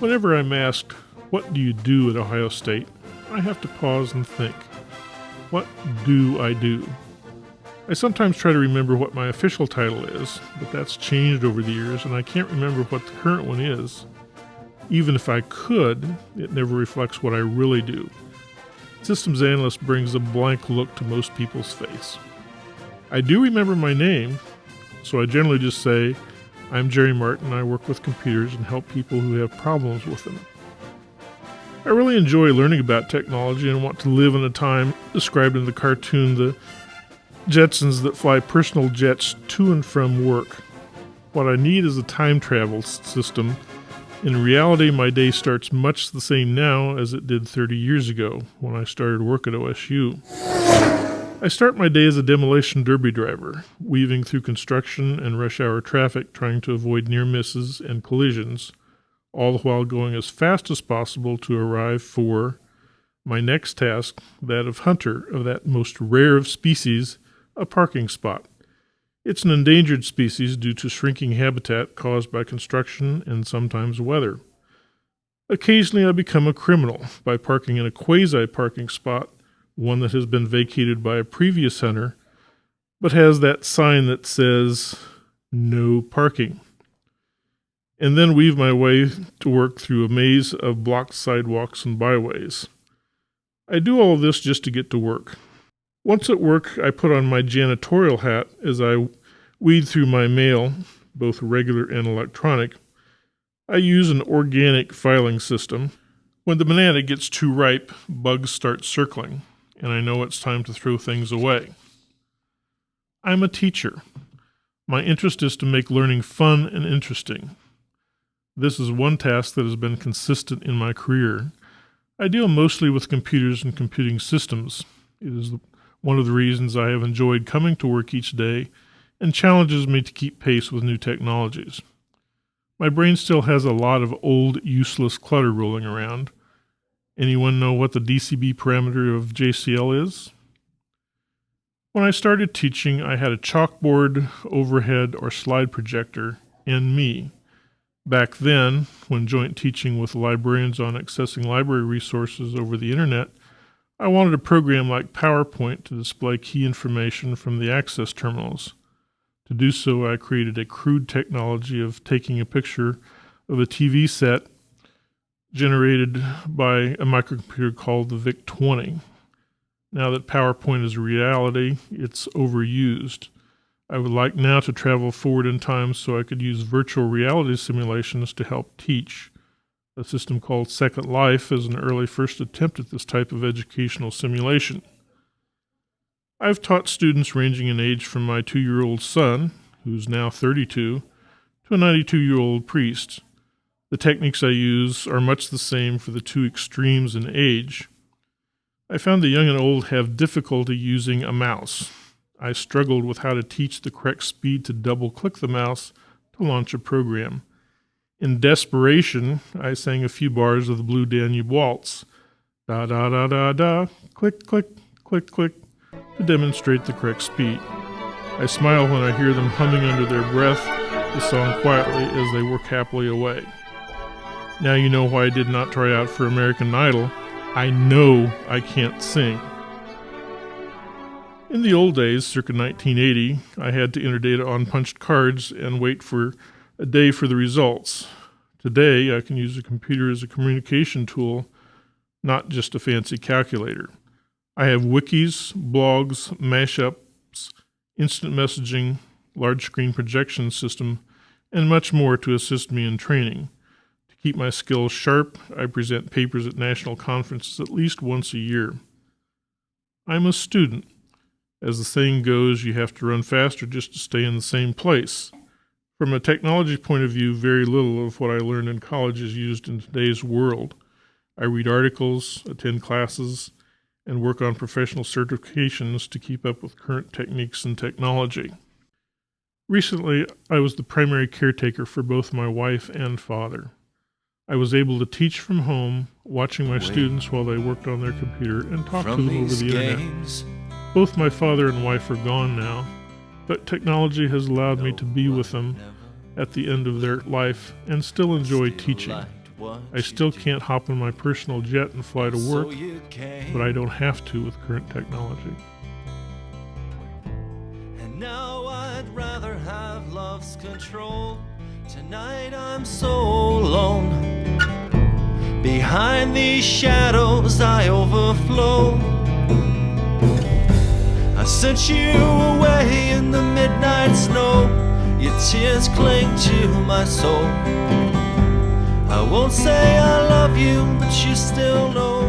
Whenever I'm asked, "What do you do at Ohio State?" I have to pause and think. What do I do? I sometimes try to remember what my official title is, but that's changed over the years and I can't remember what the current one is. Even if I could, it never reflects what I really do. Systems analyst brings a blank look to most people's face. I do remember my name, so I generally just say, "I'm Jerry Martin, I work with computers and help people who have problems with them." I really enjoy learning about technology and want to live in a time described in the cartoon The Jetsons that fly personal jets to and from work. What I need is a time travel system. In reality, my day starts much the same now as it did 30 years ago when I started work at OSU. I start my day as a demolition derby driver, weaving through construction and rush hour traffic trying to avoid near misses and collisions, all the while going as fast as possible to arrive for my next task, that of hunter of that most rare of species, a parking spot. It's an endangered species due to shrinking habitat caused by construction and sometimes weather. Occasionally I become a criminal by parking in a quasi-parking spot, one that has been vacated by a previous hunter, but has that sign that says, "No parking." And then weave my way to work through a maze of blocked sidewalks and byways. I do all of this just to get to work. Once at work, I put on my janitorial hat as I weed through my mail, both regular and electronic. I use an organic filing system. When the banana gets too ripe, bugs start circling, and I know it's time to throw things away. I'm a teacher. My interest is to make learning fun and interesting. This is one task that has been consistent in my career. I deal mostly with computers and computing systems. It is one of the reasons I have enjoyed coming to work each day and challenges me to keep pace with new technologies. My brain still has a lot of old, useless clutter rolling around. Anyone know what the DCB parameter of JCL is? When I started teaching, I had a chalkboard, overhead, or slide projector, and me. Back then, when joint teaching with librarians on accessing library resources over the internet, I wanted a program like PowerPoint to display key information from the access terminals. To do so, I created a crude technology of taking a picture of a TV set generated by a microcomputer called the VIC-20. Now that PowerPoint is a reality, it's overused. I would like now to travel forward in time so I could use virtual reality simulations to help teach. A system called Second Life is an early first attempt at this type of educational simulation. I've taught students ranging in age from my 2-year-old son, who's now 32, to a 92-year-old priest. The techniques I use are much the same for the two extremes in age. I found the young and old have difficulty using a mouse. I struggled with how to teach the correct speed to double-click the mouse to launch a program. In desperation, I sang a few bars of the Blue Danube Waltz, da-da-da-da-da, click, click, click, click, to demonstrate the correct speed. I smile when I hear them humming under their breath the song quietly as they work happily away. Now you know why I did not try out for American Idol. I know I can't sing. In the old days, circa 1980, I had to enter data on punched cards and wait for a day for the results. Today, I can use a computer as a communication tool, not just a fancy calculator. I have wikis, blogs, mashups, instant messaging, large screen projection system, and much more to assist me in training. To keep my skills sharp, I present papers at national conferences at least once a year. I'm a student. As the saying goes, you have to run faster just to stay in the same place. From a technology point of view, very little of what I learned in college is used in today's world. I read articles, attend classes, and work on professional certifications to keep up with current techniques and technology. Recently, I was the primary caretaker for both my wife and father. I was able to teach from home, watching my students while they worked on their computer and talk to them over the internet. Both my father and wife are gone now, but technology has allowed me to be with them at the end of their life and still enjoy teaching. I still can't hop on my personal jet and fly to work, but I don't have to with current technology. And now I'd rather have love's control. Tonight I'm so alone. Behind these shadows I overflow. I sent you away in the midnight snow. Your tears cling to my soul. I won't say I love you, but you still know.